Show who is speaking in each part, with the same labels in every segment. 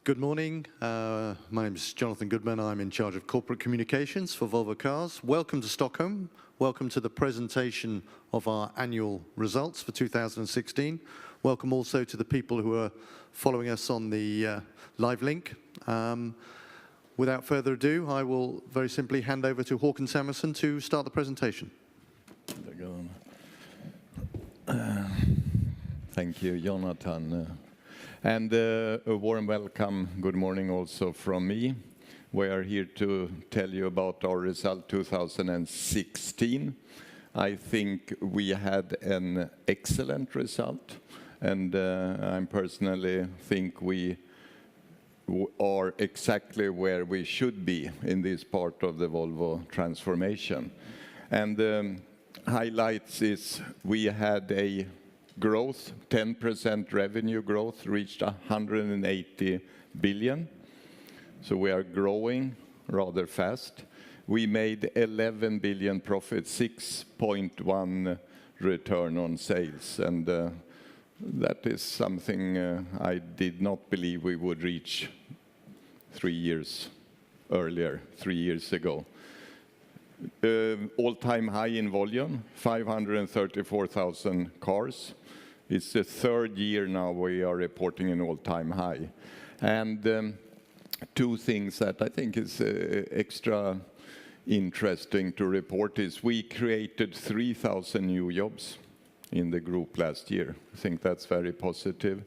Speaker 1: Good morning. My name is Jonathan Goodman. I'm in charge of corporate communications for Volvo Cars. Welcome to Stockholm. Welcome to the presentation of our annual results for 2016. Welcome also to the people who are following us on the live link. Without further ado, I will very simply hand over to Håkan Samuelsson to start the presentation.
Speaker 2: Thank you, Jonathan. And a warm welcome, good morning also from me. We are here to tell you about our result 2016. I think we had an excellent result, and I personally think we are exactly where we should be in this part of the Volvo transformation. And the highlights is we had a growth, 10% revenue growth, reached 180 billion. So we are growing rather fast. We made 11 billion profit, 6.1 return on sales. And that is something I did not believe we would reach 3 years earlier, 3 years ago. All-time high in volume, 534,000 cars. It's the third year now we are reporting an all-time high. And two things that I think is extra interesting to report is we created 3,000 new jobs in the group last year. I think that's very positive.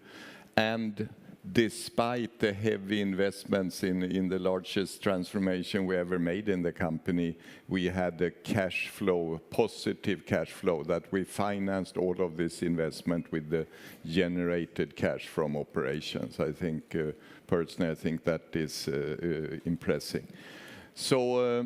Speaker 2: And despite the heavy investments in the largest transformation we ever made in the company, we had a cash flow, positive cash flow, that we financed all of this investment with the generated cash from operations. I think, personally, I think that is impressive. So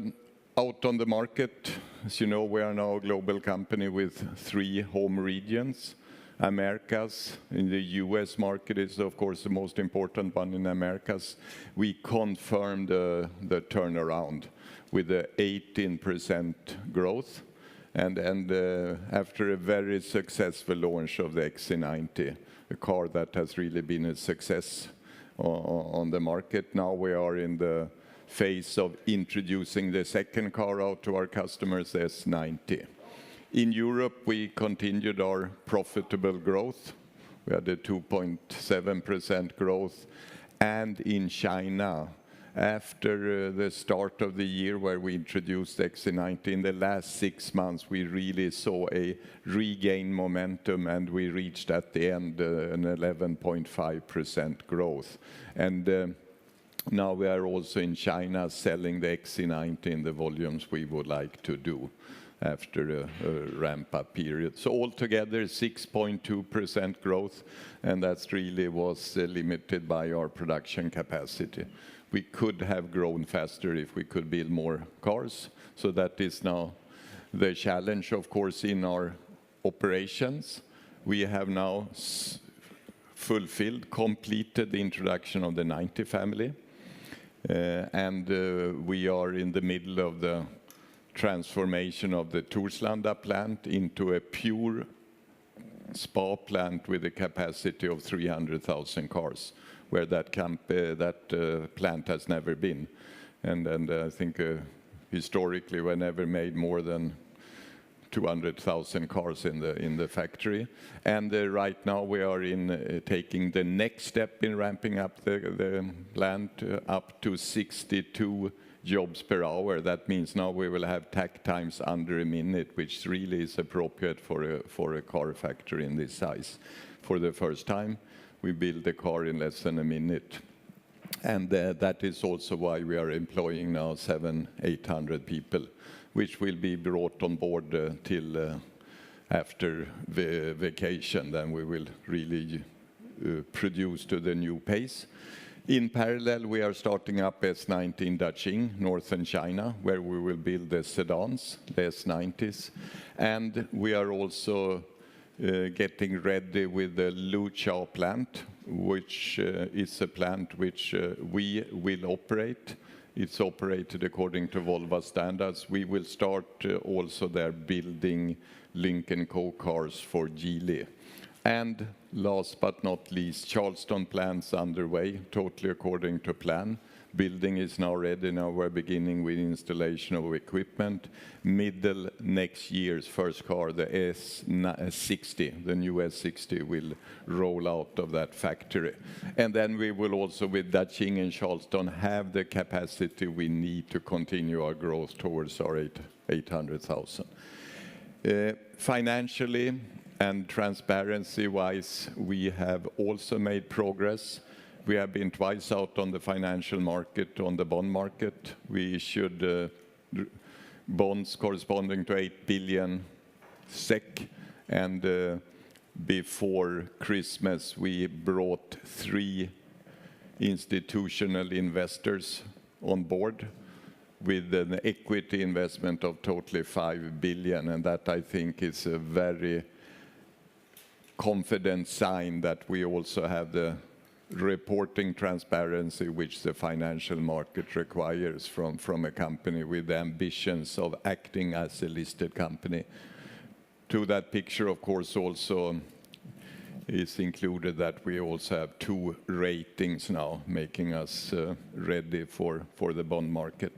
Speaker 2: out on the market, as you know, we are now a global company with 3 home regions. Americas, in the US market is of course the most important one in Americas. We confirmed the turnaround with the 18% growth and after a very successful launch of the XC90, a car that has really been a success on the market. Now we are in the phase of introducing the second car out to our customers, the S90. In Europe, we continued our profitable growth. We had a 2.7% growth. And in China, after the start of the year where we introduced XC90, in the last 6 months, we really saw a regain momentum, and we reached at the end an 11.5% growth. And now we are also in China selling the XC90 in the volumes we would like to do after a ramp-up period. So altogether, 6.2% growth, and that really was limited by our production capacity. We could have grown faster if we could build more cars, so that is now the challenge, of course, in our operations. We have now completed the introduction of the 90 family, and we are in the middle of the transformation of the Torslanda plant into a pure spa plant with a capacity of 300,000 cars, where that plant has never been. And I think historically we never made more than 200,000 cars in the factory. And right now we are taking the next step in ramping up the plant up to 62 jobs per hour. That means now we will have takt times under a minute, which really is appropriate for a car factory in this size. For the first time, we build a car in less than a minute. And that is also why we are employing now 700-800 people, which will be brought on board till after the vacation. Then we will really produce to the new pace. In parallel, we are starting up S90 in Daqing, northern China, where we will build the sedans, the S90s. And we are also getting ready with the Luqiao plant, which is a plant which we will operate. It's operated according to Volvo standards. We will start also there building Lynk & Co cars for Geely. And last but not least, Charleston plant's underway, totally according to plan. Building is now ready. Now we're beginning with installation of equipment. Middle next year's first car, the S60, the new S60, will roll out of that factory. And then we will also, with Daqing and Charleston, have the capacity we need to continue our growth towards our 800,000. Financially and transparency-wise, we have also made progress. We have been twice out on the financial market, on the bond market. We issued bonds corresponding to 8 billion SEK, and before Christmas we brought 3 institutional investors on board with an equity investment of totally 5 billion, and that I think is a very confident sign that we also have the reporting transparency which the financial market requires from a company with the ambitions of acting as a listed company. To that picture, of course, also is included that we also have 2 ratings now, making us ready for the bond market.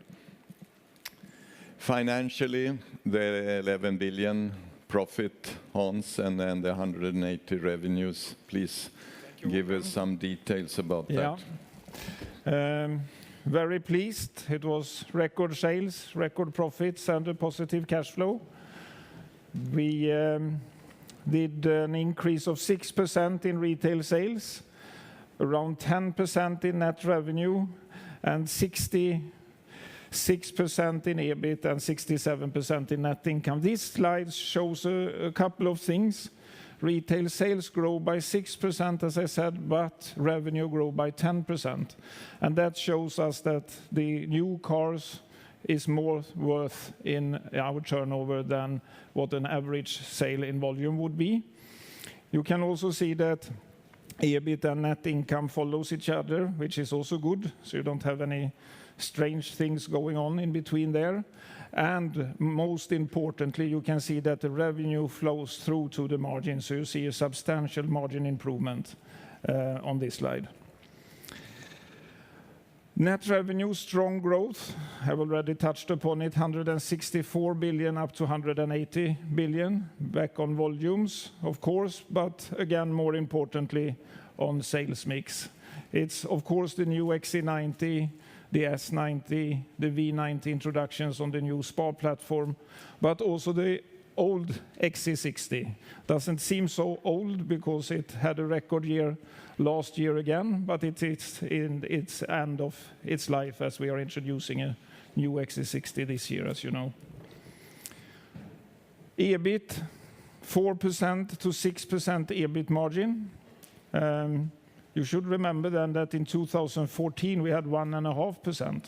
Speaker 2: Financially, the 11 billion profit, Hans, and then the 180 revenues. Please give us some details about that.
Speaker 3: Very pleased. It was record sales, record profits, and a positive cash flow. We did an increase of 6% in retail sales, around 10% in net revenue, and 66% in EBIT and 67% in net income. This slide shows a couple of things. Retail sales grow by 6%, as I said, but revenue grow by 10%. And that shows us that the new cars is more worth in our turnover than what an average sale in volume would be. You can also see that EBIT and net income follows each other, which is also good, so you don't have any strange things going on in between there. And most importantly, you can see that the revenue flows through to the margin, so you see a substantial margin improvement on this slide. Net revenue, strong growth. I've already touched upon it, 164 billion up to 180 billion. Back on volumes, of course, but again, more importantly, on sales mix. It's, of course, the new XC90, the S90, the V90 introductions on the new Spa platform, but also the old XC60. Doesn't seem so old because it had a record year last year again, but it's in its end of its life as we are introducing a new XC60 this year, as you know. EBIT, 4% to 6% EBIT margin. You should remember then that in 2014 we had 1.5%.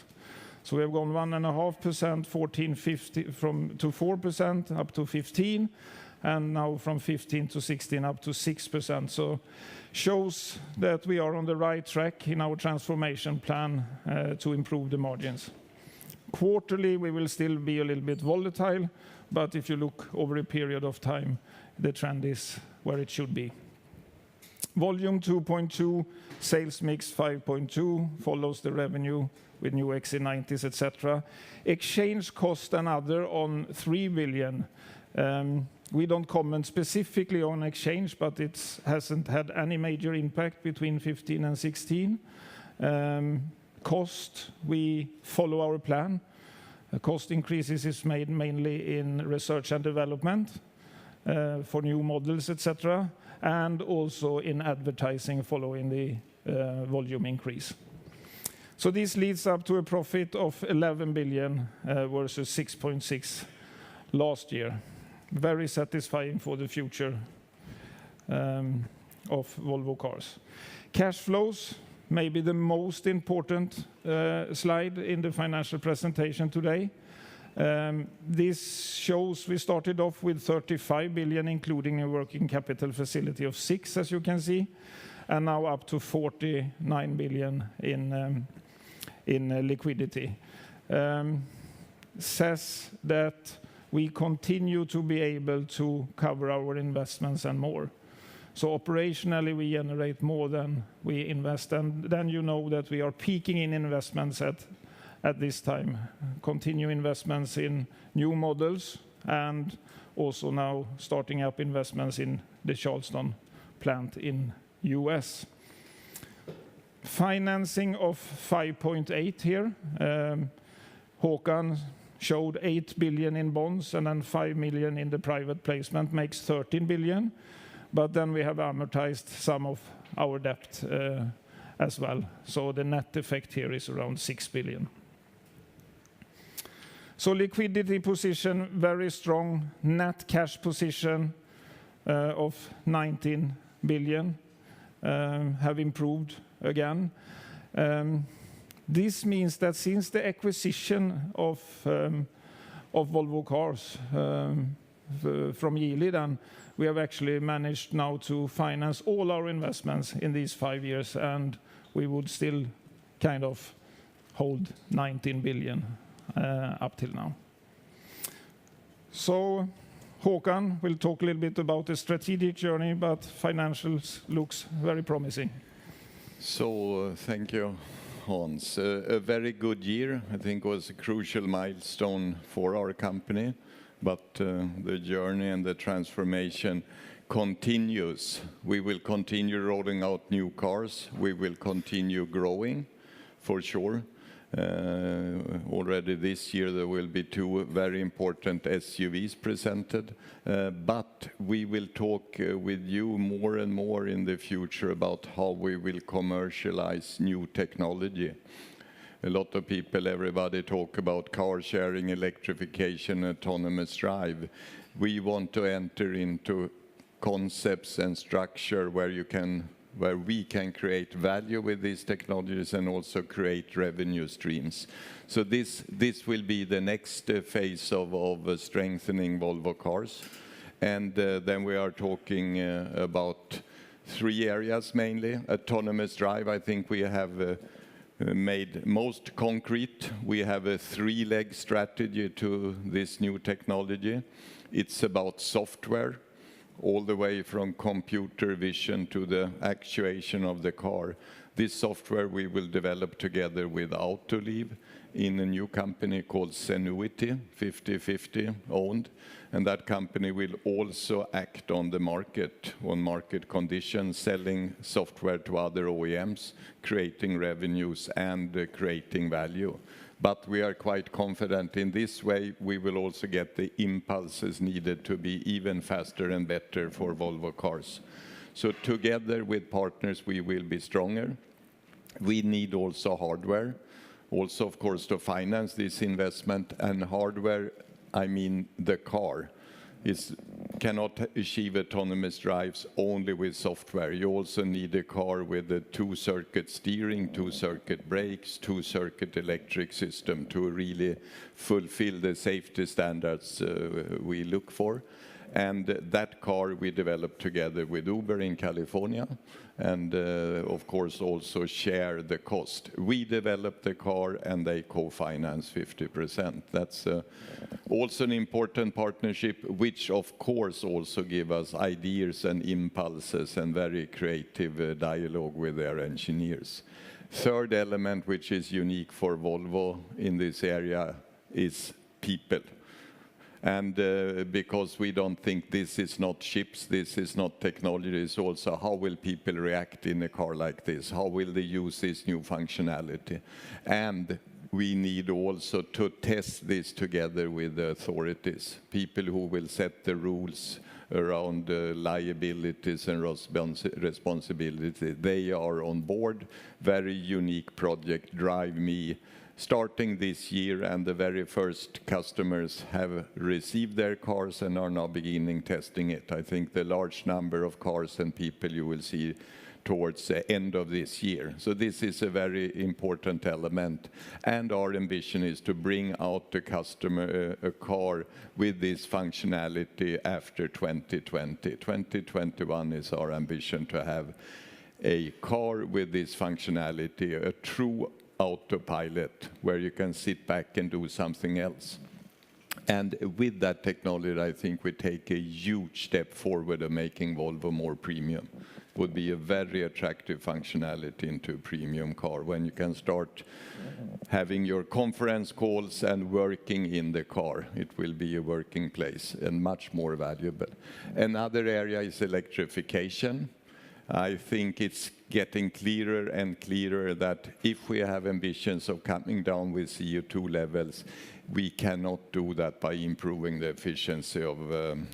Speaker 3: So we have gone 1.5%, 14, 15, to 4% up to 15, and now from 15 to 16 up to 6%. So shows that we are on the right track in our transformation plan to improve the margins. Quarterly, we will still be a little bit volatile, but if you look over a period of time, the trend is where it should be. Volume 2.2, sales mix 5.2, follows the revenue with new XC90s, etc. Exchange cost and other on 3 billion. We don't comment specifically on exchange, but it hasn't had any major impact between 15 and 16. Cost, we follow our plan. Cost increases is made mainly in research and development for new models, etc., and also in advertising following the volume increase. So this leads up to a profit of 11 billion versus 6.6 last year. Very satisfying for the future of Volvo Cars. Cash flows, maybe the most important slide in the financial presentation today. This shows we started off with 35 billion, including a working capital facility of 6, as you can see, and now up to 49 billion in liquidity. Says that we continue to be able to cover our investments and more. So operationally, we generate more than we invest, and then you know that we are peaking in investments at this time. Continue investments in new models, and also now starting up investments in the Charleston plant in US. Financing of 5.8 here. Håkan showed 8 billion in bonds and then 5 million in the private placement, makes 13 billion. But then we have amortized some of our debt as well. So the net effect here is around 6 billion. So liquidity position, very strong. Net cash position of 19 billion have improved again. This means that since the acquisition of Volvo Cars from Geely, then we have actually managed now to finance all our investments in these 5 years, and we would still kind of hold 19 billion up till now. So Håkan will talk a little bit about the strategic journey, but financials looks very promising.
Speaker 2: So thank you, Hans. A very good year, I think, was a crucial milestone for our company, but the journey and the transformation continues. We will continue rolling out new cars. We will continue growing, for sure. Already this year there will be 2 very important SUVs presented, but we will talk with you more and more in the future about how we will commercialize new technology. A lot of people, everybody talk about car sharing, electrification, autonomous drive. We want to enter into concepts and structure where we can create value with these technologies and also create revenue streams. So this will be the next phase of strengthening Volvo Cars. And then we are talking about 3 areas mainly. Autonomous drive, I think we have made most concrete. We have a 3-leg strategy to this new technology. It's about software, all the way from computer vision to the actuation of the car. This software we will develop together with Autoliv in a new company called Zenuity, 50/50 owned. And that company will also act on the market, on market conditions, selling software to other OEMs, creating revenues and creating value. But we are quite confident in this way we will also get the impulses needed to be even faster and better for Volvo Cars. So together with partners we will be stronger. We need also hardware, also of course to finance this investment, and hardware, I mean the car. Cannot achieve autonomous drives only with software. You also need a car with a 2-circuit steering, 2-circuit brakes, 2-circuit electric system to really fulfill the safety standards we look for. And that car we developed together with Uber in California, and of course also share the cost. We develop the car and they co-finance 50%. That's also an important partnership, which of course also give us ideas and impulses and very creative dialogue with their engineers. Third element, which is unique for Volvo in this area, is people. And because we don't think this is not chips, this is not technology, it's also how will people react in a car like this? How will they use this new functionality? And we need also to test this together with the authorities, people who will set the rules around liabilities and responsibility. They are on board. Very unique project, Drive Me, starting this year, and the very first customers have received their cars and are now beginning testing it. I think the large number of cars and people you will see towards the end of this year. So this is a very important element, and our ambition is to bring out the customer a car with this functionality after 2020. 2021 is our ambition to have a car with this functionality, a true autopilot where you can sit back and do something else. And with that technology, I think we take a huge step forward of making Volvo more premium. Would be a very attractive functionality into a premium car when you can start having your conference calls and working in the car. It will be a working place and much more valuable. Another area is electrification. I think it's getting clearer and clearer that if we have ambitions of coming down with CO2 levels, we cannot do that by improving the efficiency of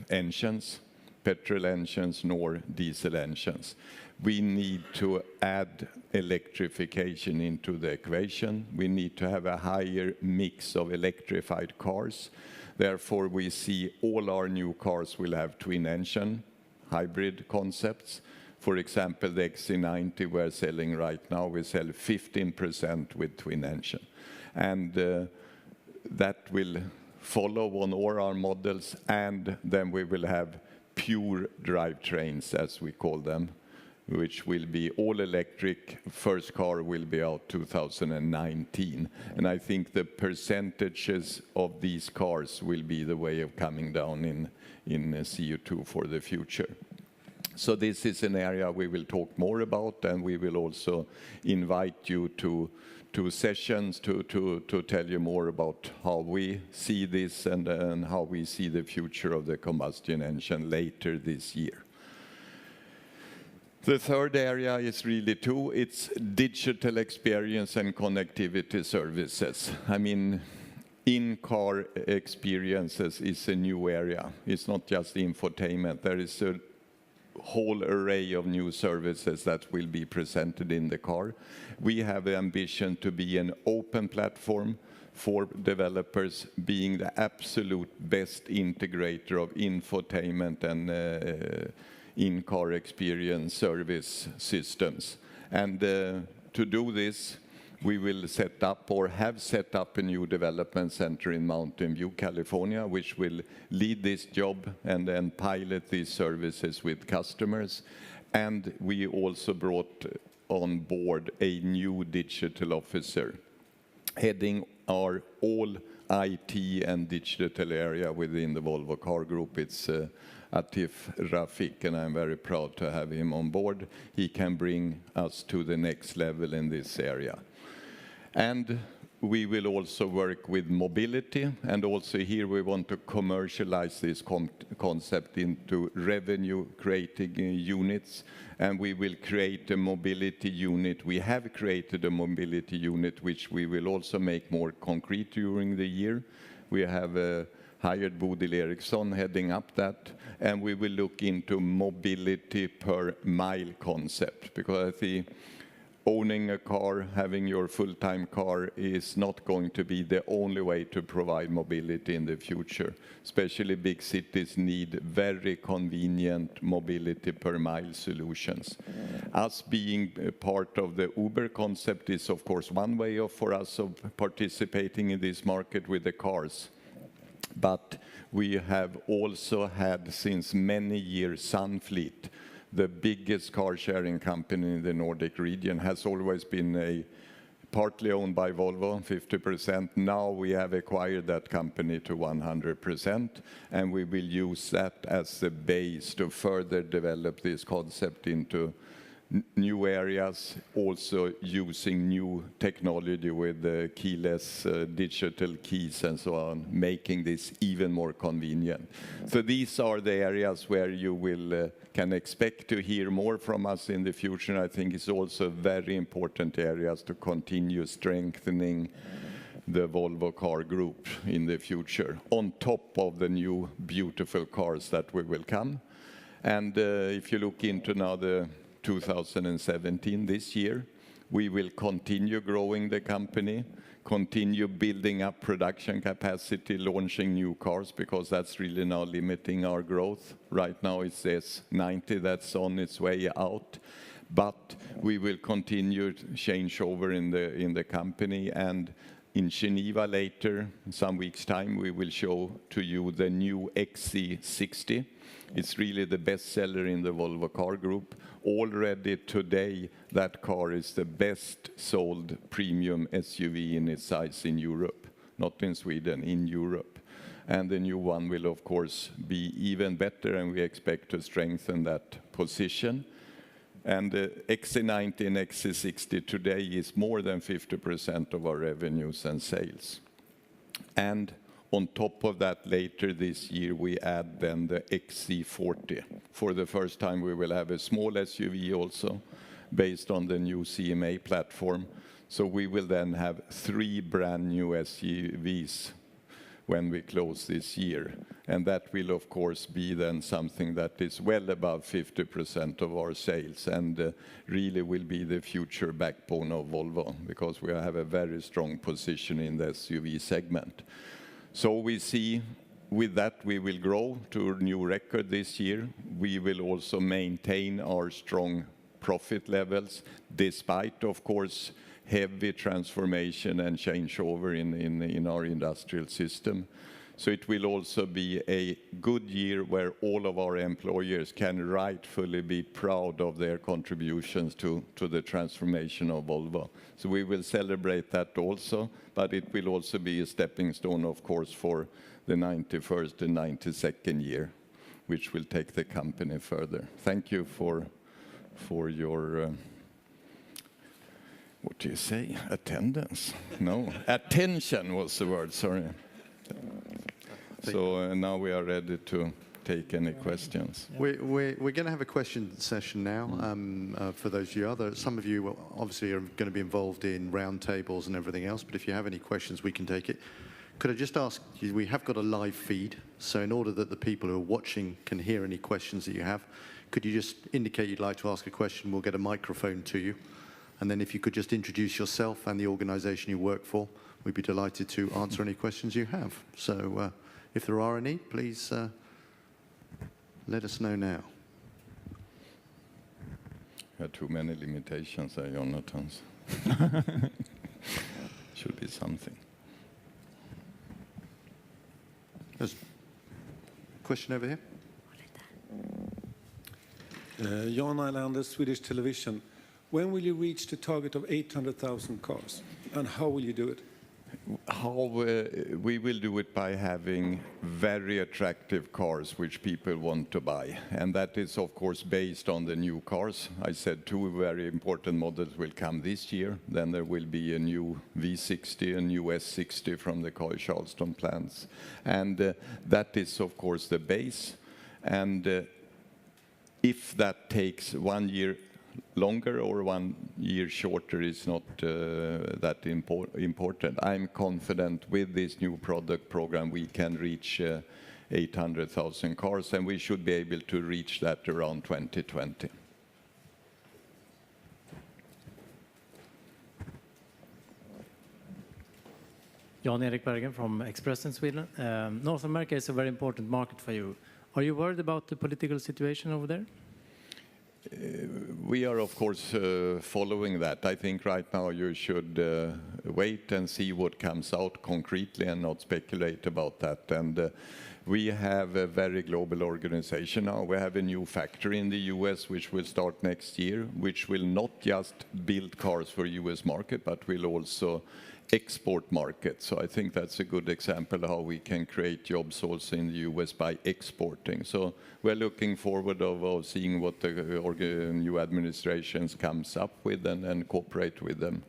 Speaker 2: engines, petrol engines, nor diesel engines. We need to add electrification into the equation. We need to have a higher mix of electrified cars. Therefore, we see all our new cars will have twin engine, hybrid concepts. For example, the XC90 we're selling right now, we sell 15% with twin engine. And that will follow on all our models, and then we will have pure drivetrains, as we call them, which will be all electric. First car will be out 2019. And I think the percentages of these cars will be the way of coming down in CO2 for the future. So this is an area we will talk more about, and we will also invite you to sessions to tell you more about how we see this and how we see the future of the combustion engine later this year. The third area is really two. It's digital experience and connectivity services. I mean, in-car experiences is a new area. It's not just infotainment. There is a whole array of new services that will be presented in the car. We have the ambition to be an open platform for developers, being the absolute best integrator of infotainment and in-car experience service systems. And to do this, we will set up or have set up a new development center in Mountain View, California, which will lead this job and then pilot these services with customers. And we also brought on board a new digital officer heading our all IT and digital area within the Volvo Car Group. It's Atif Rafik, and I'm very proud to have him on board. He can bring us to the next level in this area. And we will also work with mobility, and also here we want to commercialize this concept into revenue-creating units, and we will create a mobility unit. We have created a mobility unit, which we will also make more concrete during the year. We have hired Bodil Eriksson heading up that, and we will look into mobility per mile concept, because I think owning a car, having your full-time car is not going to be the only way to provide mobility in the future. Especially big cities need very convenient mobility per mile solutions. Us being a part of the Uber concept is of course one way for us of participating in this market with the cars. But we have also had since many years Sunfleet, the biggest car sharing company in the Nordic region, has always been partly owned by Volvo, 50%. Now we have acquired that company to 100%, and we will use that as the base to further develop this concept into new areas, also using new technology with keyless digital keys and so on, making this even more convenient. So these are the areas where you will can expect to hear more from us in the future. And I think it's also very important areas to continue strengthening the Volvo Car Group in the future, on top of the new beautiful cars that will come. And if you look into now the 2017, this year, we will continue growing the company, continue building up production capacity, launching new cars, because that's really now limiting our growth. Right now it's S90 that's on its way out, but we will continue to change over in the company. And in Geneva later, in some weeks' time, we will show to you the new XC60. It's really the best seller in the Volvo Car Group. Already today, that car is the best sold premium SUV in its size in Europe, not in Sweden, in Europe. and the new one will, of course, be even better, and we expect to strengthen that position. And the XC90 and XC60 today is more than 50% of our revenues and sales. And on top of that, later this year, we add then the XC40. For the first time, we will have a small SUV also, based on the new CMA platform. So we will then have 3 brand new SUVs when we close this year. And that will, of course, be then something that is well above 50% of our sales, and really will be the future backbone of Volvo, because we have a very strong position in the SUV segment. So we see with that we will grow to a new record this year. We will also maintain our strong profit levels, despite, of course, heavy transformation and changeover in our industrial system. So it will also be a good year where all of our employers can rightfully be proud of their contributions to the transformation of Volvo. So we will celebrate that also, but it will also be a stepping stone, of course, for the 91st and 92nd year, which will take the company further. Thank you for your what do you say? Attendance? No, attention was the word, sorry. So now we are ready to take any questions.
Speaker 1: We're going to have a question session now for those of you. Some of you obviously are going to be involved in roundtables and everything else, but if you have any questions, we can take it. Could I just ask you, we have got a live feed, so in order that the people who are watching can hear any questions that you have, could you just indicate you'd like to ask a question? We'll get a microphone to you. And then if you could just introduce yourself and the organization you work for, we'd be delighted to answer any questions you have. So if there are any, please let us know now.
Speaker 2: You have too many limitations there, Jonathan. Should be something.
Speaker 1: There's a question over here.
Speaker 4: Jan Eilander, Swedish Television. When will you reach the target of 800,000 cars, and how will you do it?
Speaker 2: We will do it by having very attractive cars which people want to buy. And that is, of course, based on the new cars. I said 2 very important models will come this year. Then there will be a new V60, a new S60 from the Charleston plants. And that is, of course, the base. And if that takes 1 year longer or 1 year shorter is not that important. I'm confident with this new product program we can reach 800,000 cars, and we should be able to reach that around 2020.
Speaker 5: Jan-Erik Bergen from Express in Sweden. North America is a very important market for you. Are you worried about the political situation over there?
Speaker 2: We are, of course, following that. I think right now you should wait and see what comes out concretely and not speculate about that. And we have a very global organization now. We have a new factory in the US which will start next year, which will not just build cars for US market, but will also export market. So I think that's a good example of how we can create jobs also in the US by exporting. So we're looking forward of seeing what the new administrations comes up with and cooperate with them.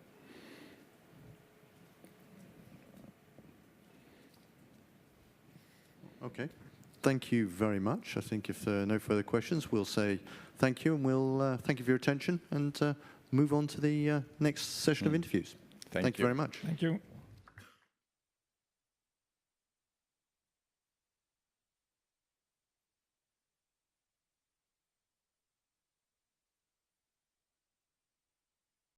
Speaker 1: Okay. Thank you very much. I think if there are no further questions, we'll say thank you, and we'll thank you for your attention and move on to the next session of interviews. Thank you very much.
Speaker 3: Thank you.